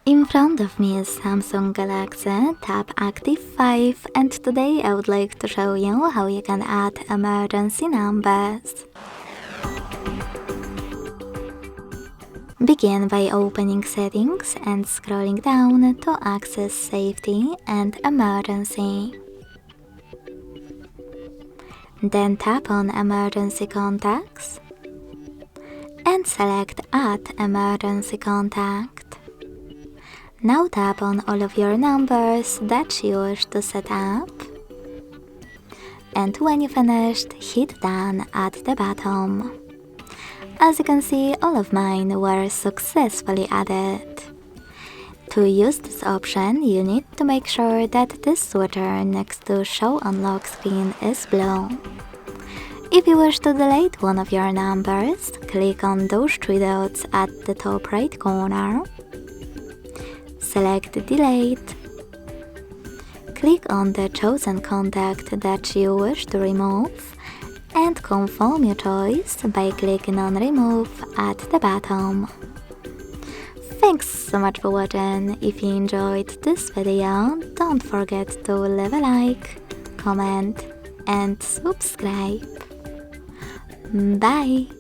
In front of me is Samsung Galaxy Tab Active 5, and today I would like to show you how you can add emergency numbers. Begin by opening Settings and scrolling down to access Safety and Emergency. Then tap on Emergency Contacts and select Add Emergency Contact. Now tap on all of your numbers that you wish to set up, and when you finished, hit Done at the bottom. As you can see, all of mine were successfully added. To use this option, you need to make sure that this switcher next to Show on Lock screen is blue. If you wish to delete one of your numbers, click on those three dots at the top right corner. Select Delete. Click on the chosen contact that you wish to remove and confirm your choice by clicking on Remove at the bottom. Thanks so much for watching. If you enjoyed this video, don't forget to leave a like, comment and subscribe. Bye!